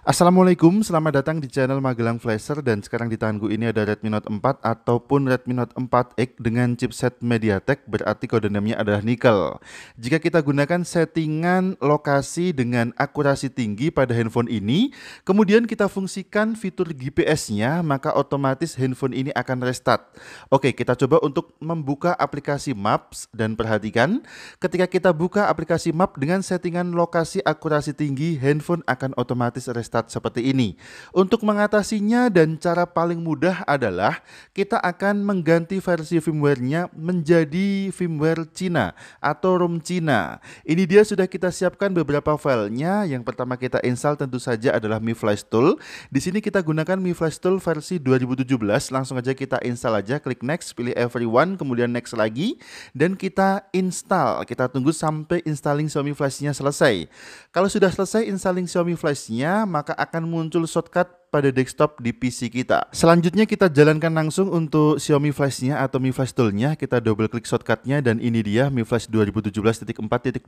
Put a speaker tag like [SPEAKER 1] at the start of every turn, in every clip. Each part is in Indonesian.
[SPEAKER 1] Assalamualaikum, selamat datang di channel Magelang Flasher dan sekarang di tanganku ini ada Redmi Note 4 ataupun Redmi Note 4X dengan chipset MediaTek, berarti kode namanya adalah Nickel. Jika kita gunakan settingan lokasi dengan akurasi tinggi pada handphone ini, kemudian kita fungsikan fitur GPS-nya, maka otomatis handphone ini akan restart. Oke, kita coba untuk membuka aplikasi Maps dan perhatikan ketika kita buka aplikasi Map dengan settingan lokasi akurasi tinggi, handphone akan otomatis restart seperti ini. Untuk mengatasinya dan cara paling mudah adalah kita akan mengganti versi firmware-nya menjadi firmware Cina atau ROM Cina. Ini dia sudah kita siapkan beberapa filenya. Yang pertama kita install tentu saja adalah Mi Flash Tool. Di sini kita gunakan Mi Flash Tool versi 2017. Langsung aja kita install aja, klik next, pilih everyone, kemudian next lagi dan kita install. Kita tunggu sampai installing Xiaomi Flash-nya selesai. Kalau sudah selesai installing Xiaomi Flash-nya, maka akan muncul shortcut pada desktop di PC kita. Selanjutnya kita jalankan langsung untuk Xiaomi Flash-nya atau Mi Flash Tool-nya. Kita double klik shortcut-nya dan ini dia Mi Flash 2017.4.25.0.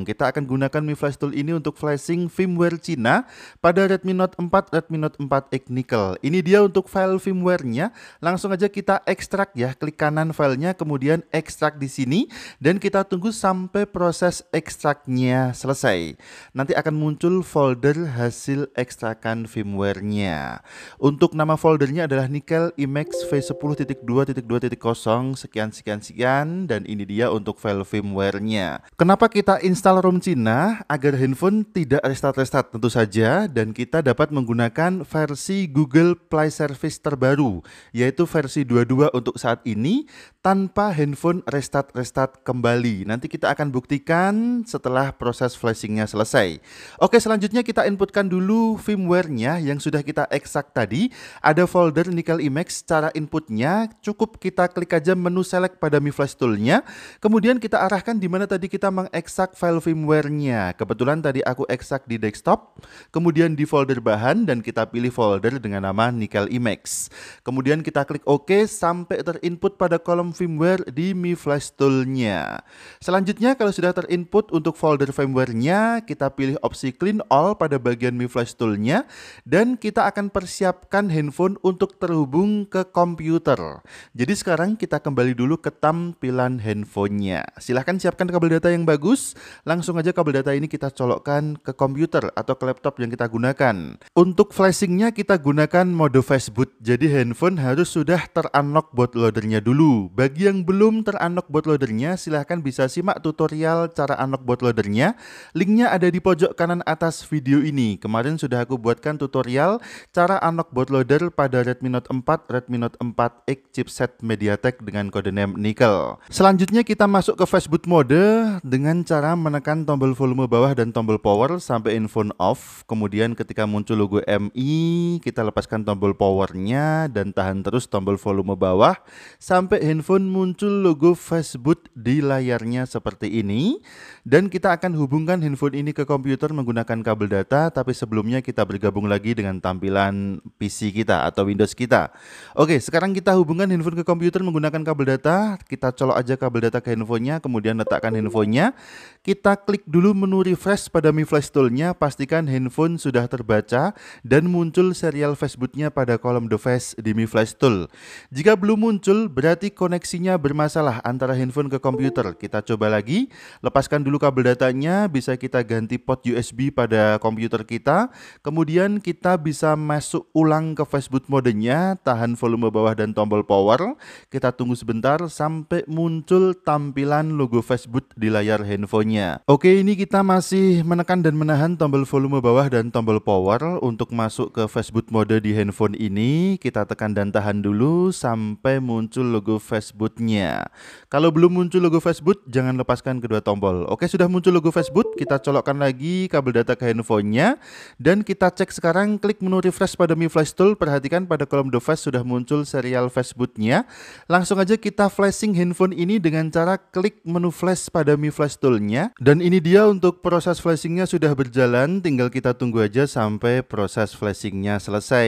[SPEAKER 1] Kita akan gunakan Mi Flash Tool ini untuk flashing firmware Cina pada Redmi Note 4, Redmi Note 4X Nickel. Ini dia untuk file firmware-nya. Langsung aja kita ekstrak ya, klik kanan filenya, kemudian ekstrak di sini dan kita tunggu sampai proses ekstraknya selesai. Nanti akan muncul folder hasil ekstrakan firmware-nya. Untuk nama foldernya adalah Nickel Imax V10.2.2.0 sekian dan ini dia untuk file firmware-nya. Kenapa kita install ROM Cina? Agar handphone tidak restart tentu saja dan kita dapat menggunakan versi Google Play Service terbaru, yaitu versi 22 untuk saat ini tanpa handphone restart kembali. Nanti kita akan buktikan setelah proses flashingnya selesai. Oke, selanjutnya kita inputkan dulu firmware-nya yang sudah kita ekstrak tadi. Ada folder Nickel Imax. Cara inputnya cukup kita klik aja menu select pada Mi Flash Tool-nya. Kemudian kita arahkan di mana tadi kita mengekstrak file firmware-nya. Kebetulan tadi aku ekstrak di desktop, kemudian di folder bahan dan kita pilih folder dengan nama Nickel Imax. Kemudian kita klik OK sampai terinput pada kolom firmware di Mi Flash Tool-nya. Selanjutnya kalau sudah terinput untuk folder firmware-nya, kita pilih opsi Clean All pada bagian Mi Flash Tool-nya dan kita akan persiapkan handphone untuk terhubung ke komputer. Jadi sekarang kita kembali dulu ke tampilan handphonenya. Silahkan siapkan kabel data yang bagus. Langsung aja kabel data ini kita colokkan ke komputer atau ke laptop yang kita gunakan. Untuk flashingnya kita gunakan mode fastboot. Jadi handphone harus sudah ter-unlock bootloadernya dulu. Bagi yang belum ter-unlock bootloadernya, silahkan bisa simak tutorial cara unlock bootloadernya. Linknya ada di pojok kanan atas video ini. Kemarin sudah aku buatkan tutorial cara unlock bootloader pada Redmi Note 4, Redmi Note 4X chipset MediaTek dengan kode name Nickel. Selanjutnya kita masuk ke fastboot mode dengan cara menekan tombol volume bawah dan tombol power sampai handphone off. Kemudian ketika muncul logo MI, kita lepaskan tombol powernya dan tahan terus tombol volume bawah sampai handphone muncul logo fastboot di layarnya seperti ini. Dan kita akan hubungkan handphone ini ke komputer menggunakan kabel data, tapi sebelumnya kita bergabung lagi dengan tampilan PC kita atau Windows kita. Oke, sekarang kita hubungkan handphone ke komputer menggunakan kabel data. Kita colok aja kabel data ke handphonenya, kemudian letakkan handphonenya. Kita klik dulu menu refresh pada Mi Flash Tool-nya, pastikan handphone sudah terbaca dan muncul serial fastbootnya pada kolom device di Mi Flash Tool. Jika belum muncul, berarti koneksinya bermasalah antara handphone ke komputer. Kita coba lagi, lepaskan dulu kabel datanya, bisa kita ganti port USB pada komputer kita. Kemudian kita bisa masuk ulang ke fastboot modenya, tahan volume bawah dan tombol power. Kita tunggu sebentar sampai muncul tampilan logo fastboot di layar handphonenya. Oke, ini kita masih menekan dan menahan tombol volume bawah dan tombol power untuk masuk ke fastboot mode di handphone ini. Kita tekan dan tahan dulu sampai muncul logo fastbootnya. Kalau belum muncul logo fastboot, jangan lepaskan kedua tombol. Oke, sudah muncul logo fastboot, kita colokkan lagi kabel data ke handphonenya dan kita cek sekarang sekarang klik menu refresh pada Mi Flash Tool, perhatikan pada kolom device sudah muncul serial flash bootnya. Langsung aja kita flashing handphone ini dengan cara klik menu flash pada Mi Flash Tool-nya. Dan ini dia untuk proses flashingnya sudah berjalan, tinggal kita tunggu aja sampai proses flashingnya selesai.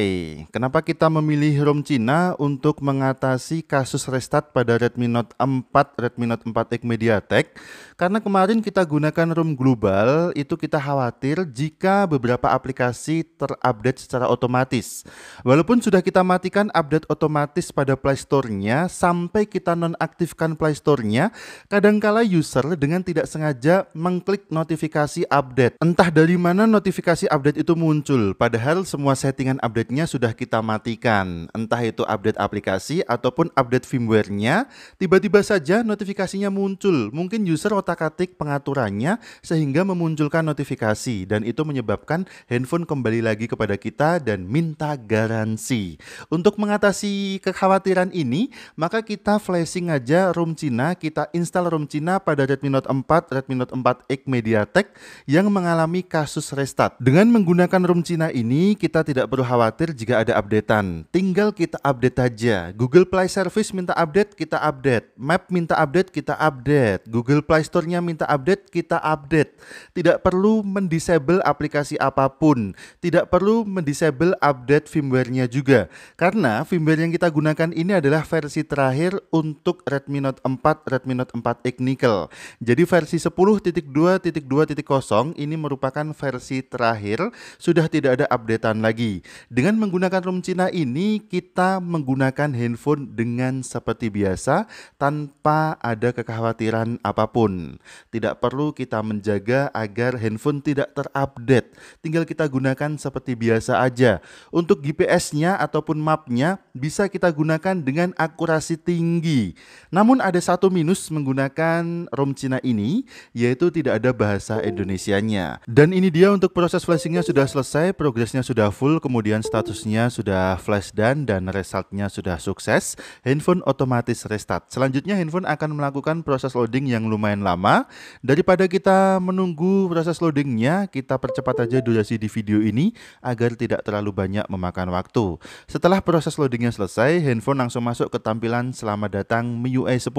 [SPEAKER 1] Kenapa kita memilih ROM Cina untuk mengatasi kasus restart pada Redmi Note 4, Redmi Note 4X MediaTek? Karena kemarin kita gunakan ROM global, itu kita khawatir jika beberapa aplikasi terupdate secara otomatis. Walaupun sudah kita matikan update otomatis pada Play Store-nya, sampai kita nonaktifkan Play Store-nya, kadangkala user dengan tidak sengaja mengklik notifikasi update. Entah dari mana notifikasi update itu muncul, padahal semua settingan update-nya sudah kita matikan. Entah itu update aplikasi ataupun update firmware-nya, tiba-tiba saja notifikasinya muncul. Mungkin user otak-atik pengaturannya sehingga memunculkan notifikasi, dan itu menyebabkan handphone kembali lagi kepada kita dan minta garansi. Untuk mengatasi kekhawatiran ini, maka kita flashing aja ROM Cina, kita install ROM Cina pada Redmi Note 4, Redmi Note 4X MediaTek yang mengalami kasus restart. Dengan menggunakan ROM Cina ini, kita tidak perlu khawatir jika ada updatean. Tinggal kita update aja. Google Play Service minta update, kita update. Map minta update, kita update. Google Play Store-nya minta update, kita update. Tidak perlu mendisable aplikasi apapun. Tidak perlu mendisable update firmware-nya juga. Karena firmware yang kita gunakan ini adalah versi terakhir untuk Redmi Note 4, Redmi Note 4X Nickel. Jadi versi 10.2.2.0 ini merupakan versi terakhir, sudah tidak ada updatean lagi. Dengan menggunakan ROM Cina ini, kita menggunakan handphone dengan seperti biasa tanpa ada kekhawatiran apapun. Tidak perlu kita menjaga agar handphone tidak terupdate. Tinggal kita gunakan seperti biasa aja. Untuk GPS-nya ataupun mapnya bisa kita gunakan dengan akurasi tinggi. Namun ada satu minus menggunakan ROM Cina ini, yaitu tidak ada bahasa Indonesianya. Dan ini dia untuk proses flashingnya sudah selesai, progresnya sudah full, kemudian statusnya sudah flash done dan resultnya sudah sukses. Handphone otomatis restart. Selanjutnya handphone akan melakukan proses loading yang lumayan lama. Daripada kita menunggu proses loadingnya, kita percepat aja durasi di video ini agar tidak terlalu banyak memakan waktu. Setelah proses loadingnya selesai, handphone langsung masuk ke tampilan selamat datang MIUI 10.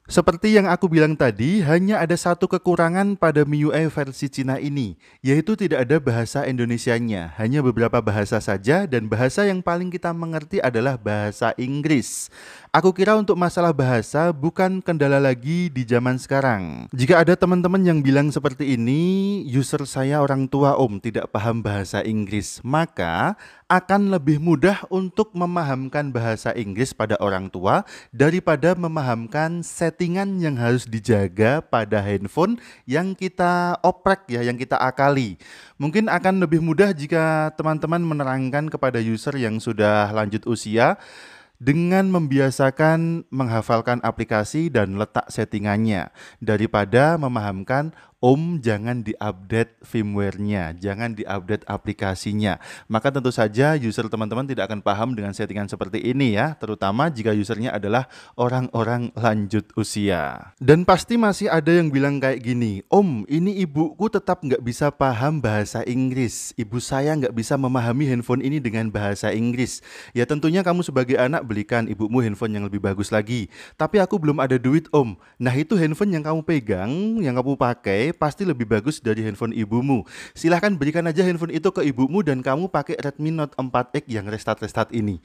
[SPEAKER 1] Seperti yang aku bilang tadi, hanya ada satu kekurangan pada MIUI versi Cina ini, yaitu tidak ada bahasa Indonesianya. Hanya beberapa bahasa saja, dan bahasa yang paling kita mengerti adalah bahasa Inggris. Aku kira untuk masalah bahasa bukan kendala lagi di zaman sekarang. Jika ada teman-teman yang bilang seperti ini, user saya orang tua om tidak paham bahasa Inggris, maka akan lebih mudah untuk memahamkan bahasa Inggris pada orang tua daripada memahamkan settingan yang harus dijaga pada handphone yang kita oprek ya, yang kita akali. Mungkin akan lebih mudah jika teman-teman menerangkan kepada user yang sudah lanjut usia dengan membiasakan menghafalkan aplikasi dan letak settingannya daripada memahamkan om jangan diupdate firmware-nya, jangan diupdate aplikasinya. Maka tentu saja user teman-teman tidak akan paham dengan settingan seperti ini ya, terutama jika usernya adalah orang-orang lanjut usia. Dan pasti masih ada yang bilang kayak gini, om ini ibuku tetap nggak bisa paham bahasa Inggris, ibu saya nggak bisa memahami handphone ini dengan bahasa Inggris. Ya tentunya kamu sebagai anak belikan ibumu handphone yang lebih bagus lagi. Tapi aku belum ada duit om. Nah itu handphone yang kamu pegang, yang kamu pakai pasti lebih bagus dari handphone ibumu. Silahkan berikan aja handphone itu ke ibumu dan kamu pakai Redmi Note 4X yang restart ini.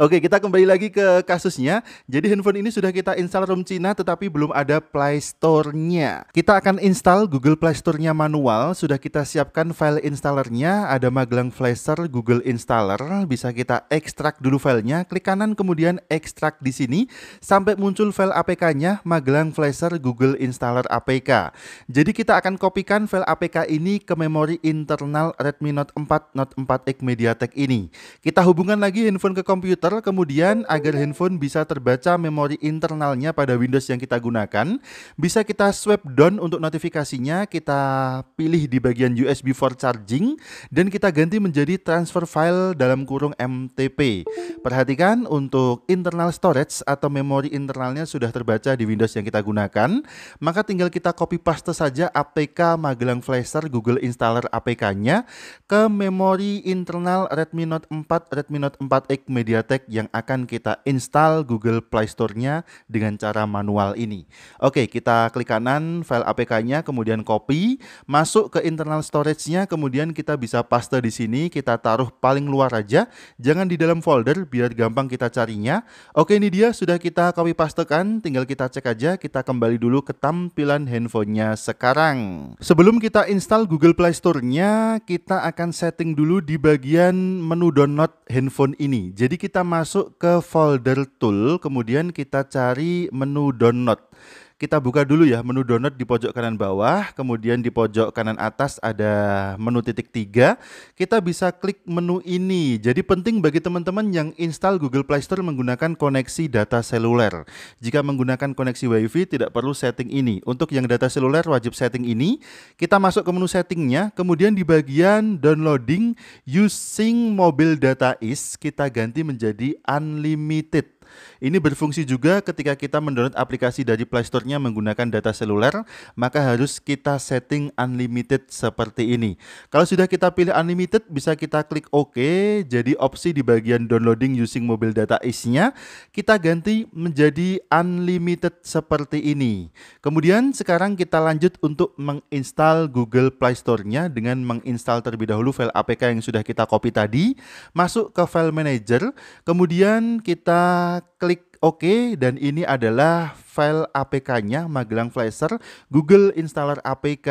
[SPEAKER 1] Oke, kita kembali lagi ke kasusnya. Jadi handphone ini sudah kita install ROM Cina tetapi belum ada Play Store-nya. Kita akan install Google Play Store-nya manual. Sudah kita siapkan file installernya, ada Magelang Flasher Google Installer. Bisa kita ekstrak dulu filenya, klik kanan kemudian ekstrak di sini sampai muncul file APK-nya Magelang Flasher Google Installer APK. Jadi kita akan kopikan file APK ini ke memori internal Redmi Note 4, Note 4X MediaTek ini. Kita hubungkan lagi handphone ke komputer, kemudian agar handphone bisa terbaca memori internalnya pada Windows yang kita gunakan, bisa kita swipe down untuk notifikasinya, kita pilih di bagian USB for charging, dan kita ganti menjadi transfer file dalam kurung MTP. Perhatikan untuk internal storage atau memori internalnya sudah terbaca di Windows yang kita gunakan, maka tinggal kita copy paste saja APK Magelang Flasher Google Installer APK-nya ke memori internal Redmi Note 4, Redmi Note 4X MediaTek yang akan kita install Google Play Store-nya dengan cara manual ini. Oke, kita klik kanan file APK-nya, kemudian copy, masuk ke internal storage-nya, kemudian kita bisa paste di sini, kita taruh paling luar aja, jangan di dalam folder biar gampang kita carinya. Oke, ini dia sudah kita copy pastekan, tinggal kita cek aja. Kita kembali dulu ke tampilan handphonenya sekarang. Sebelum kita install Google Play Store-nya, kita akan setting dulu di bagian menu download handphone ini. Jadi kita masuk ke folder tool, kemudian kita cari menu download. Kita buka dulu ya menu download di pojok kanan bawah, kemudian di pojok kanan atas ada menu titik 3. Kita bisa klik menu ini. Jadi penting bagi teman-teman yang install Google Play Store menggunakan koneksi data seluler. Jika menggunakan koneksi WiFi tidak perlu setting ini. Untuk yang data seluler wajib setting ini. Kita masuk ke menu settingnya, kemudian di bagian downloading using mobile data is kita ganti menjadi unlimited. Ini berfungsi juga ketika kita mendownload aplikasi dari Play Store-nya menggunakan data seluler, maka harus kita setting unlimited seperti ini. Kalau sudah kita pilih unlimited, bisa kita klik OK. Jadi opsi di bagian downloading using mobile data is-nya kita ganti menjadi unlimited seperti ini. Kemudian sekarang kita lanjut untuk menginstal Google Play Store-nya dengan menginstal terlebih dahulu file APK yang sudah kita copy tadi, masuk ke file manager, kemudian kita klik OK, dan ini adalah file APK-nya Magelang Flasher Google Installer APK.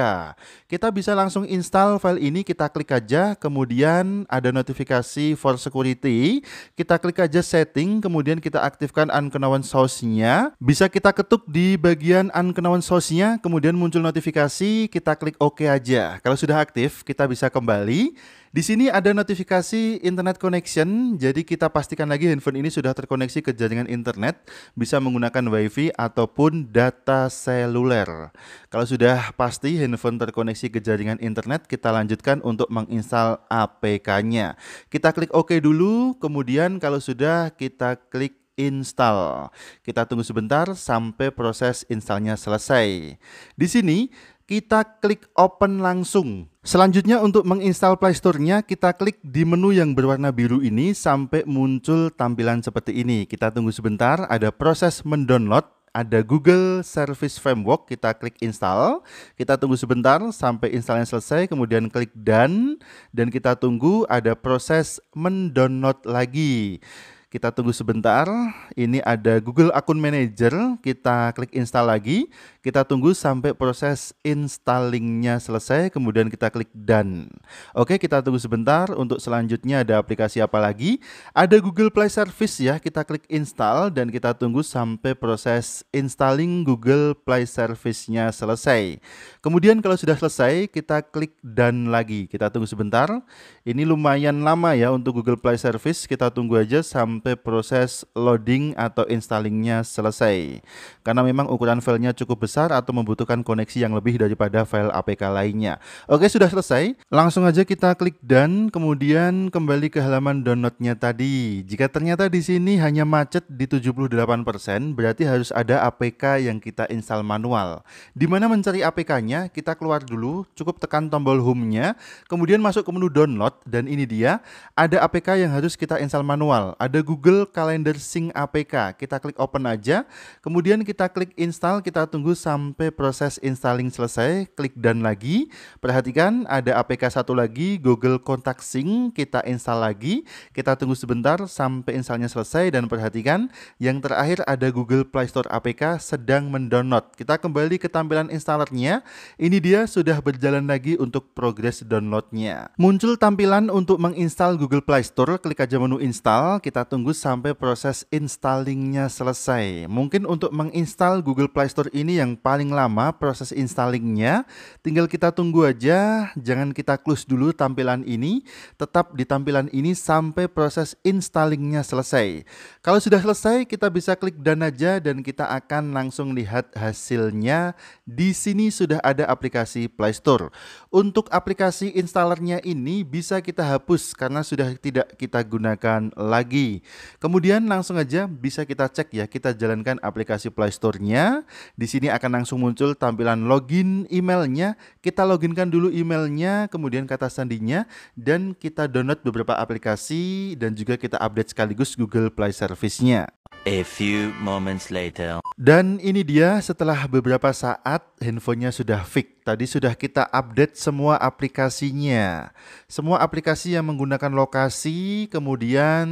[SPEAKER 1] Kita bisa langsung install file ini, kita klik aja, kemudian ada notifikasi for security. Kita klik aja setting, kemudian kita aktifkan unknown source-nya. Bisa kita ketuk di bagian unknown source-nya, kemudian muncul notifikasi, kita klik OK aja. Kalau sudah aktif, kita bisa kembali. Di sini ada notifikasi internet connection, jadi kita pastikan lagi handphone ini sudah terkoneksi ke jaringan internet, bisa menggunakan WiFi ataupun data seluler. Kalau sudah pasti handphone terkoneksi ke jaringan internet, kita lanjutkan untuk menginstal APK-nya. Kita klik OK dulu, kemudian kalau sudah kita klik install. Kita tunggu sebentar sampai proses installnya selesai. Di sini kita klik open langsung. Selanjutnya untuk menginstal Play Store-nya, kita klik di menu yang berwarna biru ini sampai muncul tampilan seperti ini. Kita tunggu sebentar, ada proses mendownload, ada Google Service Framework, kita klik install. Kita tunggu sebentar sampai installnya selesai, kemudian klik done, dan kita tunggu ada proses mendownload lagi. Kita tunggu sebentar, ini ada Google Account Manager, kita klik install lagi, kita tunggu sampai proses installingnya selesai, kemudian kita klik done. Oke, kita tunggu sebentar, untuk selanjutnya ada aplikasi apa lagi? Ada Google Play Service ya, kita klik install dan kita tunggu sampai proses installing Google Play Service-nya selesai. Kemudian kalau sudah selesai, kita klik done lagi, kita tunggu sebentar. Ini lumayan lama ya untuk Google Play Service, kita tunggu aja sampai proses loading atau installingnya selesai, karena memang ukuran filenya cukup besar atau membutuhkan koneksi yang lebih daripada file APK lainnya. Oke, sudah selesai, langsung aja kita klik done, kemudian kembali ke halaman downloadnya tadi. Jika ternyata di sini hanya macet di 78%, berarti harus ada APK yang kita install manual. Dimana mencari APK-nya, kita keluar dulu, cukup tekan tombol home-nya, kemudian masuk ke menu download, dan ini dia, ada APK yang harus kita install manual. Ada Google Calendar Sync APK, kita klik open aja, kemudian kita klik install, kita tunggu sampai proses installing selesai, klik done lagi. Perhatikan ada APK satu lagi, Google Contact Sync, kita install lagi, kita tunggu sebentar sampai installnya selesai, dan perhatikan yang terakhir ada Google Play Store APK sedang mendownload. Kita kembali ke tampilan installernya, ini dia sudah berjalan lagi untuk progres downloadnya. Muncul tampilan untuk menginstal Google Play Store, klik aja menu install, kita tunggu sampai proses installingnya selesai. Mungkin untuk menginstal Google Play Store ini yang paling lama proses installingnya, tinggal kita tunggu aja, jangan kita close dulu tampilan ini, tetap di tampilan ini sampai proses installingnya selesai. Kalau sudah selesai, kita bisa klik done aja dan kita akan langsung lihat hasilnya. Di sini sudah ada aplikasi Play Store. Untuk aplikasi installernya ini bisa kita hapus karena sudah tidak kita gunakan lagi. Kemudian langsung aja bisa kita cek ya, kita jalankan aplikasi Play Store-nya. Di sini akan langsung muncul tampilan login emailnya. Kita loginkan dulu emailnya, kemudian kata sandinya, dan kita download beberapa aplikasi dan juga kita update sekaligus Google Play Service-nya.
[SPEAKER 2] A few moments later.
[SPEAKER 1] Dan ini dia setelah beberapa saat handphonenya sudah fix. Tadi sudah kita update semua aplikasinya. Semua aplikasi yang menggunakan lokasi, kemudian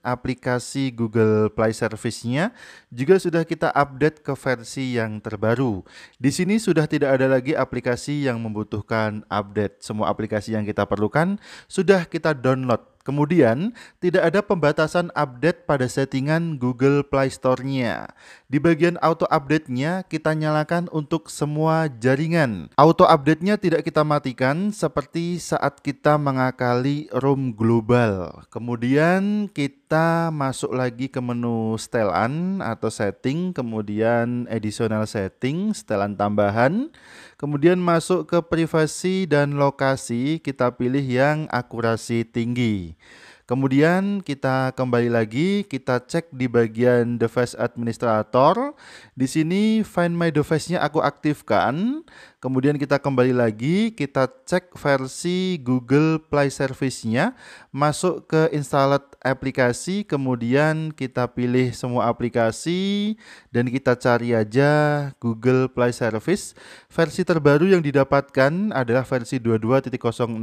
[SPEAKER 1] aplikasi Google Play Service-nya juga sudah kita update ke versi yang terbaru. Di sini sudah tidak ada lagi aplikasi yang membutuhkan update. Semua aplikasi yang kita perlukan sudah kita download. Kemudian, tidak ada pembatasan update pada settingan Google Play Store-nya. Di bagian auto update-nya, kita nyalakan untuk semua jaringan. Auto update-nya tidak kita matikan seperti saat kita mengakali room global. Kemudian, kita masuk lagi ke menu setelan atau setting, kemudian additional setting, setelan tambahan. Kemudian masuk ke privasi dan lokasi, kita pilih yang akurasi tinggi. Kemudian kita kembali lagi, kita cek di bagian device administrator. Di sini Find My Device-nya aku aktifkan. Kemudian kita kembali lagi, kita cek versi Google Play Service-nya, masuk ke installed aplikasi, kemudian kita pilih semua aplikasi dan kita cari aja Google Play Service. Versi terbaru yang didapatkan adalah versi 22.06.15.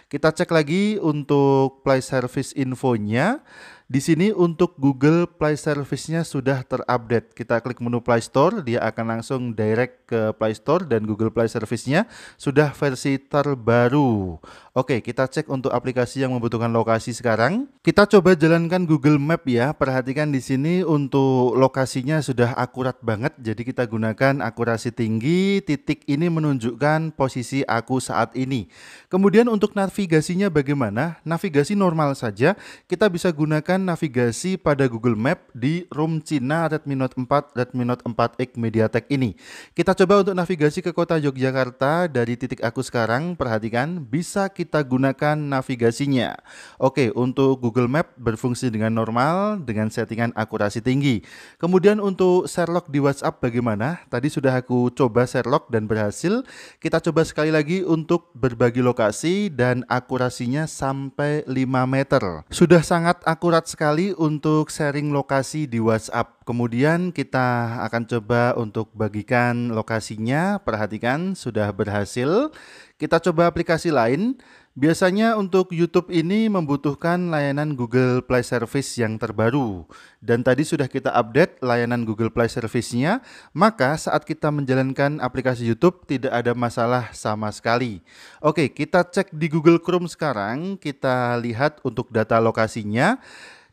[SPEAKER 1] Kita cek lagi untuk Play Service infonya. Di sini untuk Google Play Service-nya sudah terupdate. Kita klik menu Play Store, dia akan langsung direct ke Play Store dan Google Play Service-nya sudah versi terbaru. Oke, kita cek untuk aplikasi yang membutuhkan lokasi sekarang. Kita coba jalankan Google Map ya. Perhatikan di sini untuk lokasinya sudah akurat banget. Jadi kita gunakan akurasi tinggi. Titik ini menunjukkan posisi aku saat ini. Kemudian untuk navigasinya bagaimana? Navigasi normal saja. Kita bisa gunakan navigasi pada Google Map di ROM Cina Redmi Note 4, Redmi Note 4X MediaTek ini. Kita coba untuk navigasi ke kota Yogyakarta dari titik aku sekarang. Perhatikan, bisa kita gunakan navigasinya. Oke, untuk Google Map berfungsi dengan normal dengan settingan akurasi tinggi. Kemudian untuk Sherlock di WhatsApp bagaimana? Tadi sudah aku coba Sherlock dan berhasil. Kita coba sekali lagi untuk berbagi lokasi dan akurasinya sampai 5 meter. Sudah sangat akurat sekali untuk sharing lokasi di WhatsApp. Kemudian kita akan coba untuk bagikan lokasinya. Perhatikan sudah berhasil. Kita coba aplikasi lain. Biasanya untuk YouTube ini membutuhkan layanan Google Play Service yang terbaru. Dan tadi sudah kita update layanan Google Play Service-nya, maka saat kita menjalankan aplikasi YouTube tidak ada masalah sama sekali. Oke, kita cek di Google Chrome sekarang, kita lihat untuk data lokasinya.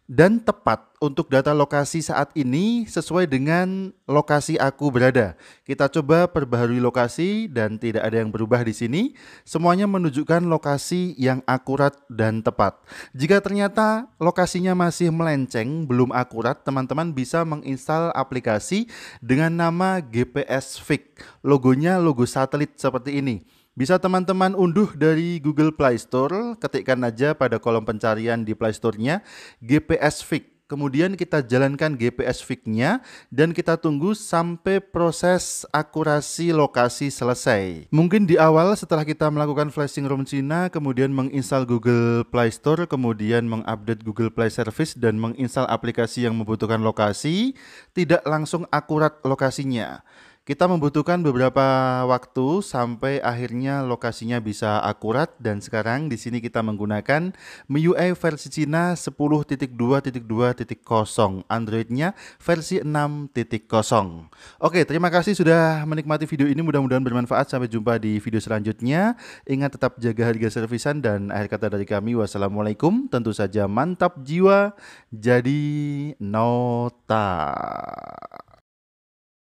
[SPEAKER 1] Dan tepat untuk data lokasi saat ini sesuai dengan lokasi aku berada. Kita coba perbaharui lokasi dan tidak ada yang berubah di sini. Semuanya menunjukkan lokasi yang akurat dan tepat. Jika ternyata lokasinya masih melenceng, belum akurat, teman-teman bisa menginstal aplikasi dengan nama GPS Fix. Logonya logo satelit seperti ini. Bisa teman-teman unduh dari Google Play Store, ketikkan aja pada kolom pencarian di Play Store-nya GPS Fix. Kemudian kita jalankan GPS Fix-nya dan kita tunggu sampai proses akurasi lokasi selesai. Mungkin di awal setelah kita melakukan flashing ROM Cina, kemudian menginstal Google Play Store, kemudian mengupdate Google Play Service dan menginstal aplikasi yang membutuhkan lokasi, tidak langsung akurat lokasinya. Kita membutuhkan beberapa waktu sampai akhirnya lokasinya bisa akurat dan sekarang di sini kita menggunakan MIUI versi Cina 10.2.2.0, Android-nya versi 6.0. Oke, terima kasih sudah menikmati video ini, mudah-mudahan bermanfaat. Sampai jumpa di video selanjutnya. Ingat tetap jaga harga servisan dan akhir kata dari kami wassalamualaikum. Tentu saja mantap jiwa jadi nota.